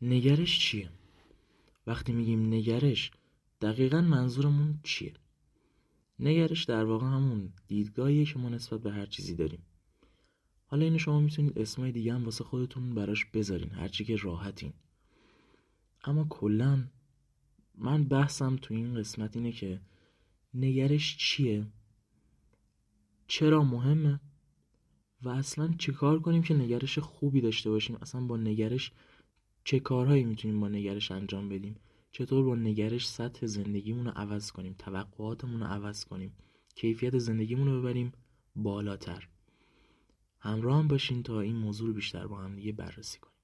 نگرش چیه؟ وقتی میگیم نگرش دقیقاً منظورمون چیه؟ نگرش در واقع همون دیدگاهیه که ما نسبت به هر چیزی داریم. حالا اینو شما میتونید اسمای دیگه هم واسه خودتون براش بذارین، هرچی که راحتین. اما کلاً من بحثم تو این قسمت اینه که نگرش چیه؟ چرا مهمه؟ و اصلاً چه کار کنیم که نگرش خوبی داشته باشیم؟ اصلا با نگرش چه کارهایی میتونیم با نگرش انجام بدیم؟ چطور با نگرش سطح زندگیمون رو عوض کنیم، توقعاتمون رو عوض کنیم، کیفیت زندگیمون رو ببریم بالاتر؟ همراه هم باشین تا این موضوع رو بیشتر با هم دیگه بررسی کنیم.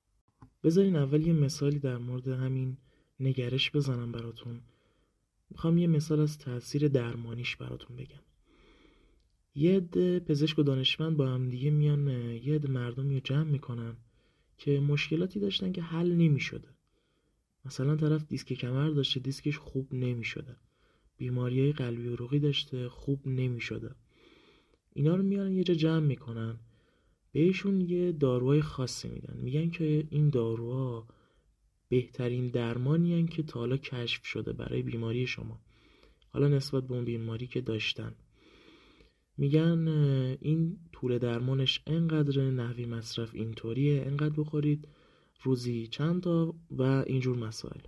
بذارین اول یه مثالی در مورد همین نگرش بزنم براتون. میخوام یه مثال از تاثیر درمانیش براتون بگم. یه عده پزشک و دانشمند با هم دیگه میان یه عده مردمی رو جمع میکنن که مشکلاتی داشتن که حل نمیشده. مثلا طرف دیسک کمر داشته، دیسکش خوب نمیشده. بیماریای قلبی و عروقی داشته، خوب نمیشده. اینا رو میارن یه جا جمع میکنن، بهشون یه داروهای خاصی میدن. میگن که این داروها بهترین درمانی هن که تا حالا کشف شده برای بیماری شما، حالا نسبت به اون بیماری که داشتن. میگن این طول درمانش انقدر، نحوی مصرف اینطوریه، انقدر بخورید، روزی چند تا و اینجور مسائل.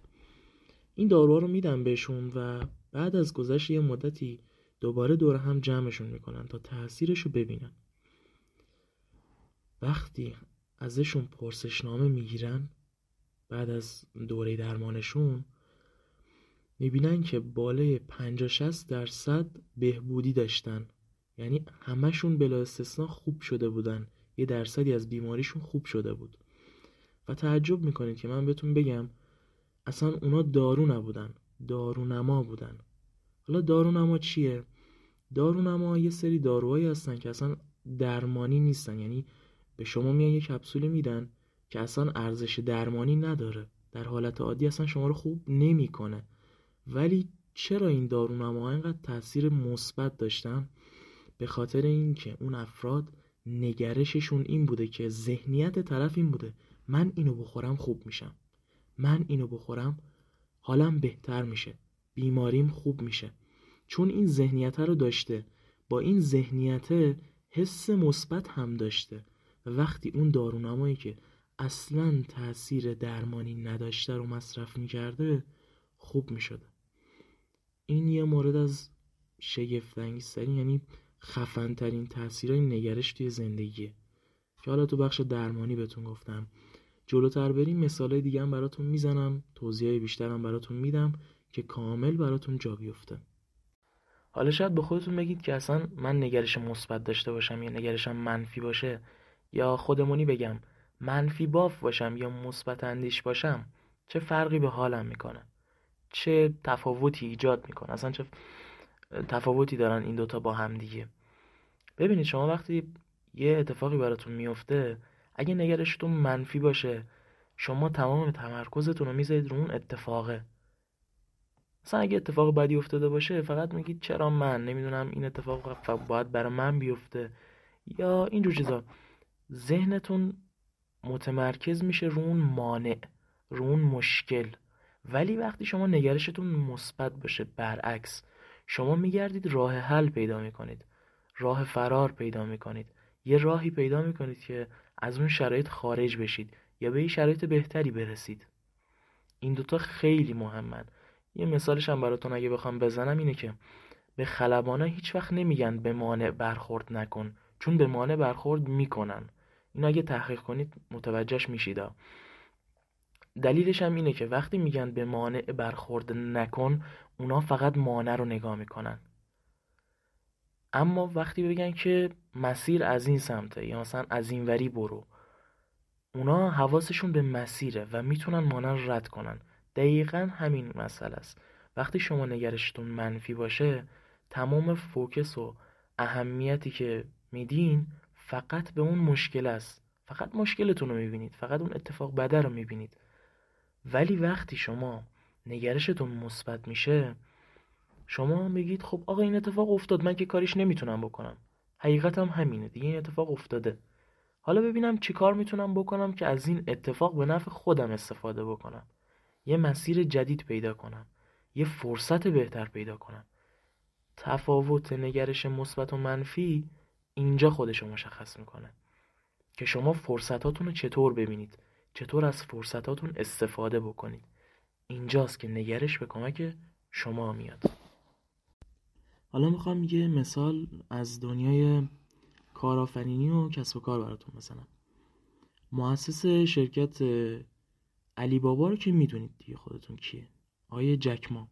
این داروها رو میدن بهشون و بعد از گذشت یه مدتی دوباره دور هم جمعشون میکنن تا تأثیرش رو ببینن. وقتی ازشون پرسشنامه میگیرن بعد از دوره درمانشون، میبینن که بالای 50-60% بهبودی داشتن. یعنی همشون بلا استثنا خوب شده بودن، یه درصدی از بیماریشون خوب شده بود. و تعجب میکنید که من بهتون بگم اصلا اونا دارو نبودن، دارونما بودن. حالا دارونما چیه؟ دارونما یه سری داروهایی هستن که اصلا درمانی نیستن. یعنی به شما میان یه کپسولی میدن که اصلا ارزش درمانی نداره، در حالت عادی اصلا شما رو خوب نمیکنه. ولی چرا این دارونما اینقدر تاثیر مثبت داشتن؟ به خاطر اینکه اون افراد نگرششون این بوده که ذهنیت طرف این بوده من اینو بخورم خوب میشم، من اینو بخورم حالم بهتر میشه، بیماریم خوب میشه. چون این ذهنیت رو داشته، با این ذهنیت حس مثبت هم داشته و وقتی اون دارونمایی که اصلاً تأثیر درمانی نداشته رو مصرف میکرده خوب میشده. این یه مورد از شگفت‌انگیزترین، یعنی خفن‌ترین تأثیرهای نگرش توی زندگیه که حالا تو بخش درمانی بهتون گفتم. جلوتر بریم مثالای دیگه هم براتون میزنم، توضیحای بیشترم براتون میدم که کامل براتون جا بیفته. حالا شاید به خودتون بگید که اصلا من نگرش مثبت داشته باشم یا نگرشم منفی باشه، یا خودمونی بگم منفی باف باشم یا مثبت اندیش باشم، چه فرقی به حالم میکنه؟ چه تفاوتی ایجاد میکنه؟ اصلا چه تفاوتی دارن این دوتا با هم دیگه؟ ببینید شما وقتی یه اتفاقی براتون میفته، اگه نگرشتون منفی باشه شما تمام تمرکزتون رو میذارید رو اون اتفاقه. مثلا اگه اتفاق بدی افتاده باشه فقط میگید چرا من، نمیدونم این اتفاق باید برای من بیفته یا اینجور چیزا. ذهنتون متمرکز میشه رو اون مانع، رو اون مشکل. ولی وقتی شما نگرشتون مثبت باشه، برعکس، شما میگردید راه حل پیدا میکنید، راه فرار پیدا میکنید، یه راهی پیدا میکنید که از اون شرایط خارج بشید یا به یه شرایط بهتری برسید. این دوتا خیلی مهمن. یه مثالش هم براتون اگه بخوام بزنم اینه که به خلبانا هیچ وقت نمیگن به مانع برخورد نکن، چون به مانع برخورد میکنن. اینو اگه تحقیق کنید متوجهش میشید. دلیلش هم اینه که وقتی میگن به مانع برخورد نکن، اونا فقط مانع رو نگاه میکنن. اما وقتی بگن که مسیر از این سمته یا مثلا از این وری برو، اونا حواسشون به مسیره و میتونن مانع رو رد کنن. دقیقاً همین مسئله است. وقتی شما نگرشتون منفی باشه، تمام فوکس و اهمیتی که میدین فقط به اون مشکل است، فقط مشکلتون رو میبینید، فقط اون اتفاق بده رو میبینید. ولی وقتی شما نگرشتون مثبت میشه، شما میگید خب آقا این اتفاق افتاد، من که کاریش نمیتونم بکنم، حقیقت هم همینه دیگه، این اتفاق افتاده، حالا ببینم چی کار میتونم بکنم که از این اتفاق به نفع خودم استفاده بکنم، یه مسیر جدید پیدا کنم، یه فرصت بهتر پیدا کنم. تفاوت نگرش مثبت و منفی اینجا خودشو مشخص میکنه که شما فرصتاتون رو چطور ببینید، چطور از فرصتاتون استفاده بکنید. اینجاست که نگرش به کمک شما میاد. حالا میخوام یه مثال از دنیای کارآفرینی و کسب و کار براتون بزنم. مؤسس شرکت علی بابا رو که میدونید دیگه، خودتون کیه؟ آقای جک ما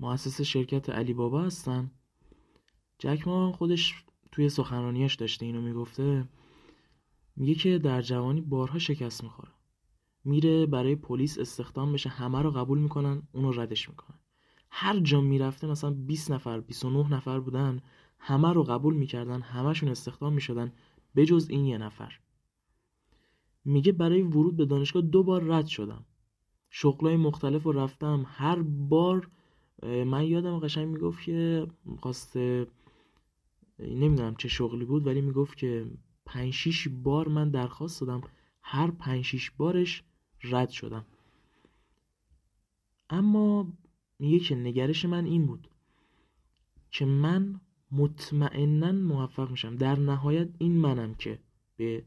مؤسس شرکت علی بابا هستن. جک ما خودش توی سخنرانیاش داشته اینو میگفته، میگه که در جوانی بارها شکست میخوره، میره برای پلیس استخدام بشه، همه رو قبول میکنن، اونو ردش میکنن. هر جا میرفته مثلا 20 نفر 29 نفر بودن، همه رو قبول میکردن، همشون استخدام میشدن بجز این یه نفر. میگه برای ورود به دانشگاه 2 بار رد شدم، شغلای مختلف رو رفتم، هر بار من یادم قشنگ میگفت که خواسته، نمیدونم چه شغلی بود، ولی میگفت که 5-6 بار من درخواست دادم، هر 5-6 بارش رد شدم. اما میگه که نگرش من این بود که من مطمئناً موفق میشم، در نهایت این منم که به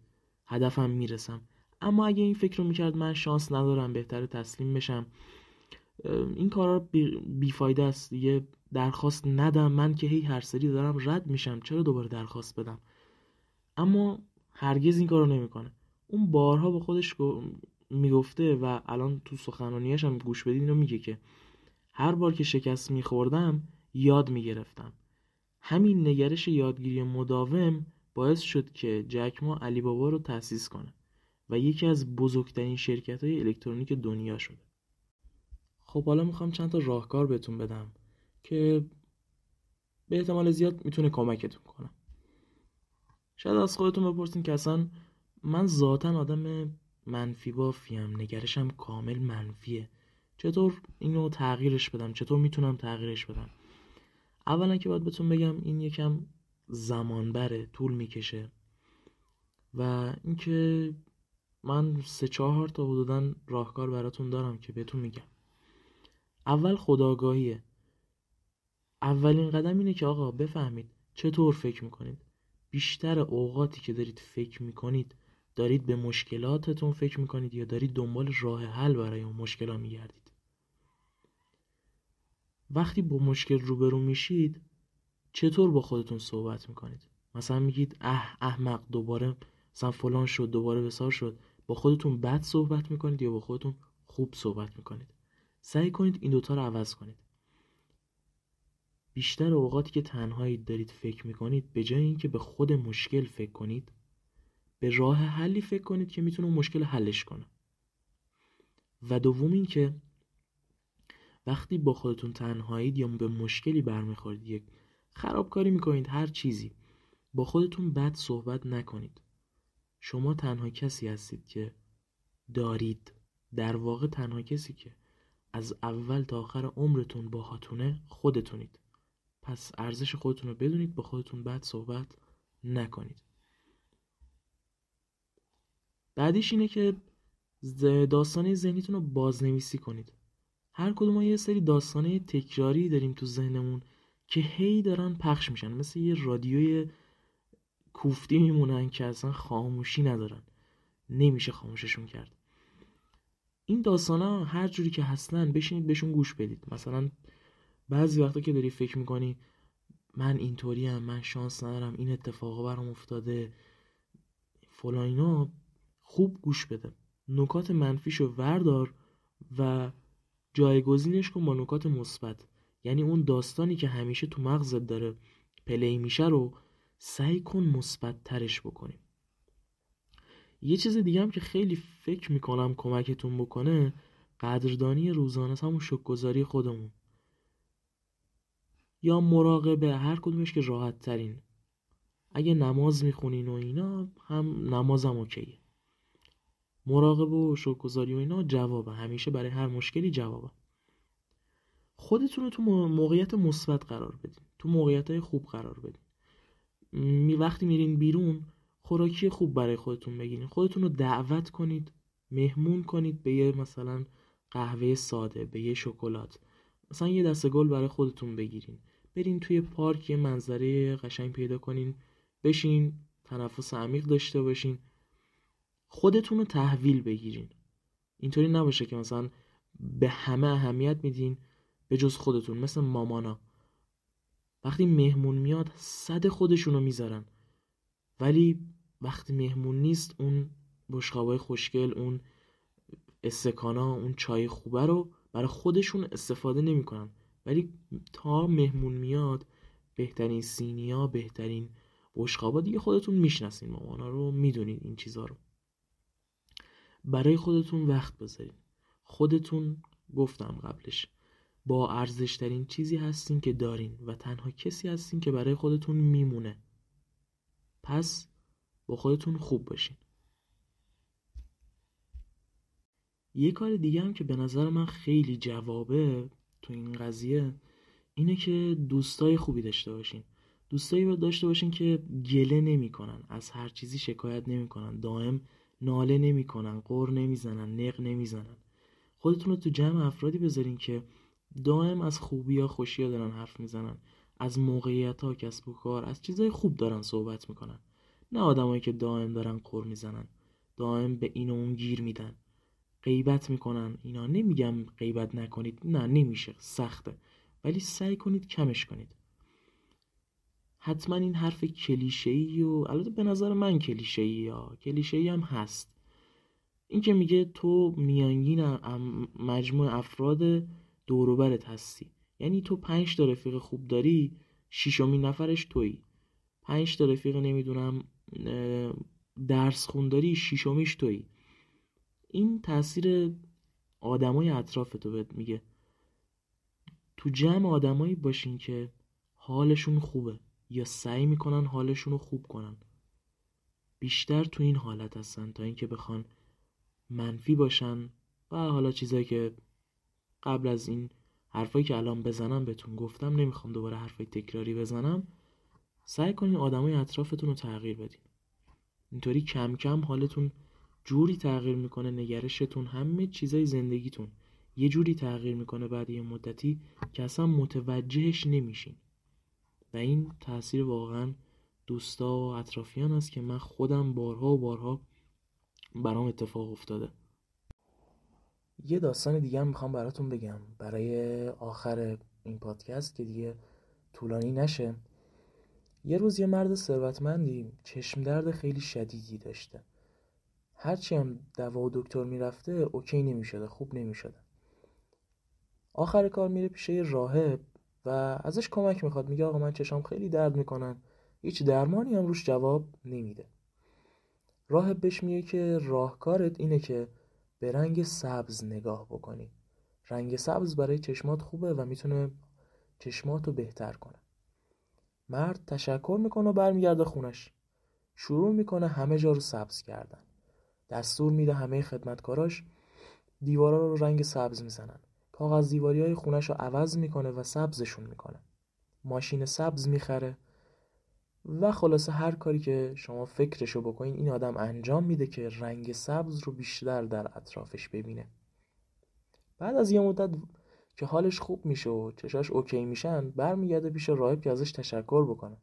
هدفم میرسم. اما اگه این فکر رو میکرد من شانس ندارم، بهتره تسلیم بشم، این کارا بیفایده است دیگه، درخواست ندم، من که هر سری دارم رد میشم، چرا دوباره درخواست بدم؟ اما هرگز این کارو نمیکنه. اون بارها به خودش میگفته و الان تو سخنرانیاش هم گوش بدید اینو میگه که هر بار که شکست میخوردم یاد میگرفتم. همین نگرش یادگیری مداوم باعث شد که جک ما علی بابا رو تأسیس کنه و یکی از بزرگترین شرکت‌های الکترونیک دنیا شده. خب حالا میخوام چند تا راهکار بهتون بدم که به احتمال زیاد میتونه کمکتون کنه. شاید از خودتون بپرسین که اصلا من ذاتاً آدم منفی بافیم، نگرشم کامل منفیه، چطور اینو تغییرش بدم؟ چطور میتونم تغییرش بدم؟ اولا که باید بهتون بگم این یکم زمان بره، طول میکشه و اینکه من 3-4 تا حدوداً راهکار براتون دارم که بهتون میگم. اول خودآگاهیه. اولین قدم اینه که آقا بفهمید چطور فکر میکنید. بیشتر اوقاتی که دارید فکر میکنید دارید به مشکلاتتون فکر میکنید یا دارید دنبال راه حل برای اون مشکلات میگردید. وقتی با مشکل روبرو میشید چطور با خودتون صحبت میکنید؟ مثلا میگید احمق، دوباره مثلا فلان شد، دوباره بسار شد. با خودتون بد صحبت میکنید یا با خودتون خوب صحبت میکنید؟ سعی کنید این دوتا رو عوض کنید. بیشتر اوقاتی که تنهایی دارید فکر میکنید، به جای اینکه به خود مشکل فکر کنید، به راه حلی فکر کنید که میتونه اون مشکل حلش کنه. و دوم این که وقتی با خودتون تنهایید یا به مشکلی برمیخورید، یک خرابکاری میکنید، هر چیزی، با خودتون بد صحبت نکنید. شما تنها کسی هستید که دارید، در واقع تنها کسی که از اول تا آخر عمرتون باهاتونه خودتونید. پس ارزش خودتون رو بدونید، با خودتون بد صحبت نکنید. بعدیش اینه که داستانه ذهنیتون رو بازنویسی کنید. هر کدوم ما یه سری داستانه تکراری داریم تو ذهنمون که هی دارن پخش میشن، مثل یه رادیوی کوفتی میمونن که اصلا خاموشی ندارن، نمیشه خاموششون کرد. این داستانا هر جوری که هستن بشینید بهشون گوش بدید. مثلا بعضی وقتا که داری فکر میکنی من اینطوریم، من شانس ندارم، این اتفاقا برام افتاده، فلان اینا، خوب گوش بده. نکات منفیشو وردار و جایگزینش کن با نکات مثبت. یعنی اون داستانی که همیشه تو مغزت داره پلی میشه رو سعی کن مثبت ترش بکنی. یه چیز دیگه هم که خیلی فکر میکنم کمکتون بکنه، قدردانی روزانه، همون شکرگزاری خودمون یا مراقبه، هر کدومش که راحت ترین. اگه نماز میخونین و اینا هم نمازم اوکیه. مراقبه و شکرگزاری و اینا جوابه، همیشه برای هر مشکلی جوابه. خودتون رو تو موقعیت مثبت قرار بدین، تو موقعیت‌های خوب قرار بدین. وقتی میرین بیرون خوراکی خوب برای خودتون بگیرین، خودتون رو دعوت کنید، مهمون کنید به یه مثلا قهوه ساده، به یه شکلات، مثلا یه دسته گل برای خودتون بگیرین، برین توی پارک یه منظره قشنگ پیدا کنین، بشین تنفس عمیق داشته باشین، خودتون رو تحویل بگیرین. اینطوری نباشه که مثلا به همه اهمیت میدین به جز خودتون. مثل مامانا وقتی مهمون میاد صد خودشونو میذارن، ولی وقتی مهمون نیست اون بشقابای خوشگل، اون استکانا، اون چای خوبه رو برای خودشون استفاده نمیکنن، ولی تا مهمون میاد بهترین سینیا، بهترین بشقابا، دیگه خودتون میشناسین مامانا رو، میدونین این چیزا رو. برای خودتون وقت بذارین. خودتون گفتم قبلش با ارزشترین چیزی هستین که دارین و تنها کسی هستین که برای خودتون میمونه. پس با خودتون خوب باشین. یه کار دیگه هم که به نظر من خیلی جوابه تو این قضیه اینه که دوستای خوبی داشته باشین. دوستایی باید داشته باشین که گله نمی کنن، از هر چیزی شکایت نمی کنن، دائم ناله نمی کنن، غر نمی زنن، نق نمی زنن. خودتون رو تو جمع افرادی بذارین که دائم از خوبی ها خوشی ها دارن حرف میزنن، از موقعیت ها، کسب و کار، از چیزای خوب دارن صحبت میکنن. نه آدمایی که دائم دارن غر میزنن، دائم به این و اون گیر میدن، غیبت میکنن. اینا نمیگم غیبت نکنید، نه نمیشه، سخته، ولی سعی کنید کمش کنید. حتما این حرف کلیشه‌ای و البته به نظر من کلیشه‌ای هم هست، این که میگه تو میانگین مجموع افراد دوروبرت هستی. یعنی تو 5 تا رفیق خوب داری، ششمین نفرش تویی. 5 تا رفیق نمیدونم درس خون داری، ششمیش تویی. این تاثیر آدمای اطرافتو بهت میگه. تو جمع آدمایی باشین که حالشون خوبه یا سعی میکنن حالشون رو خوب کنن. بیشتر تو این حالت هستن تا اینکه بخوان منفی باشن. و حالا چیزایی که قبل از این حرفایی که الان بزنم بهتون گفتم، نمیخوام دوباره حرفای تکراری بزنم. سعی کنین آدمای اطرافتون رو تغییر بدین. اینطوری کم کم حالتون جوری تغییر میکنه، نگرشتون، همه چیزای زندگیتون یه جوری تغییر میکنه بعد یه مدتی که اصلا متوجهش نمیشین. و این تأثیر واقعا دوستا و اطرافیان است که من خودم بارها و بارها برام اتفاق افتاده. یه داستان دیگه هم میخوام براتون بگم برای آخر این پادکست که دیگه طولانی نشه. یه روز یه مرد ثروتمندی چشم درد خیلی شدیدی داشته. هرچی هم دوا و دکتر میرفته اوکی نمیشده، خوب نمیشده. آخر کار میره پیش یه راهب و ازش کمک میخواد. میگه آقا من چشام خیلی درد میکنن، هیچ درمانی هم روش جواب نمیده. راهب بهش میگه که راهکارت اینه که به رنگ سبز نگاه بکنی. رنگ سبز برای چشمات خوبه و میتونه چشماتو بهتر کنه. مرد تشکر میکنه و برمیگرده خونش. شروع میکنه همه جا رو سبز کردن. دستور میده همه خدمتکاراش دیوارا رو رنگ سبز میزنن. کاغذ دیواریای خونش رو عوض میکنه و سبزشون میکنه. ماشین سبز میخره و خلاصه هر کاری که شما فکرشو بکنین این آدم انجام میده که رنگ سبز رو بیشتر در اطرافش ببینه. بعد از یه مدت که حالش خوب میشه و چشاش اوکی میشن، برمیگرده پیش راهب که ازش تشکر بکنه.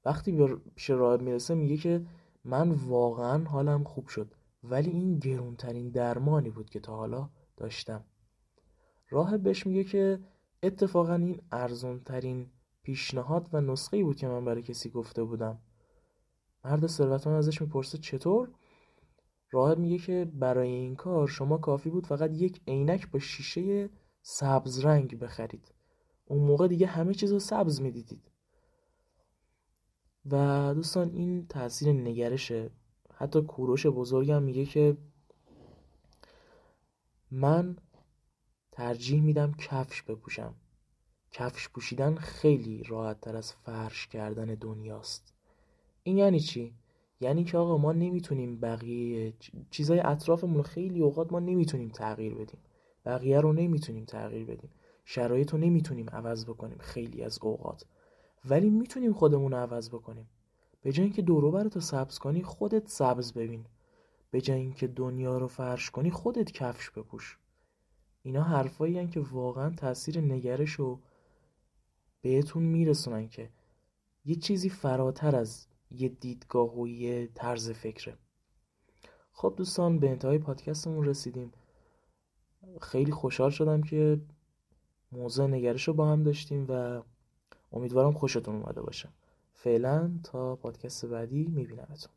وقتی پیش راهب میرسه میگه که من واقعا حالم خوب شد، ولی این گرونترین درمانی بود که تا حالا داشتم. راهب بهش میگه که اتفاقا این ارزانترین پیشنهاد و نسخه‌ای بود که من برای کسی گفته بودم. مرد ثروتمند ازش میپرسه چطور؟ راهب میگه که برای این کار شما کافی بود فقط یک عینک با شیشه سبز رنگ بخرید. اون موقع دیگه همه چیز رو سبز میدیدید. و دوستان این تاثیر نگرشه. حتی کوروش بزرگم میگه که من ترجیح میدم کفش بپوشم. کفش پوشیدن خیلی راحت تر از فرش کردن دنیاست. این یعنی چی؟ یعنی که آقا ما نمیتونیم بقیه چیزای اطرافمون خیلی اوقات ما نمیتونیم تغییر بدیم. بقیه رو نمیتونیم تغییر بدیم. شرایط رو نمیتونیم عوض بکنیم خیلی از اوقات. ولی میتونیم خودمون رو عوض بکنیم. به جای اینکه دور و برتو سبز کنی خودت سبز ببین. به جای اینکه دنیا رو فرش کنی خودت کفش بپوش. اینا حرفایی هن که واقعا تاثیر نگرش رو بهتون میرسونن که یه چیزی فراتر از یه دیدگاه و یه طرز فکره. خب دوستان، به انتهای پادکستمون رسیدیم. خیلی خوشحال شدم که موضوع نگرش رو با هم داشتیم و امیدوارم خوشتون اومده باشه. فعلا تا پادکست بعدی میبینمتون.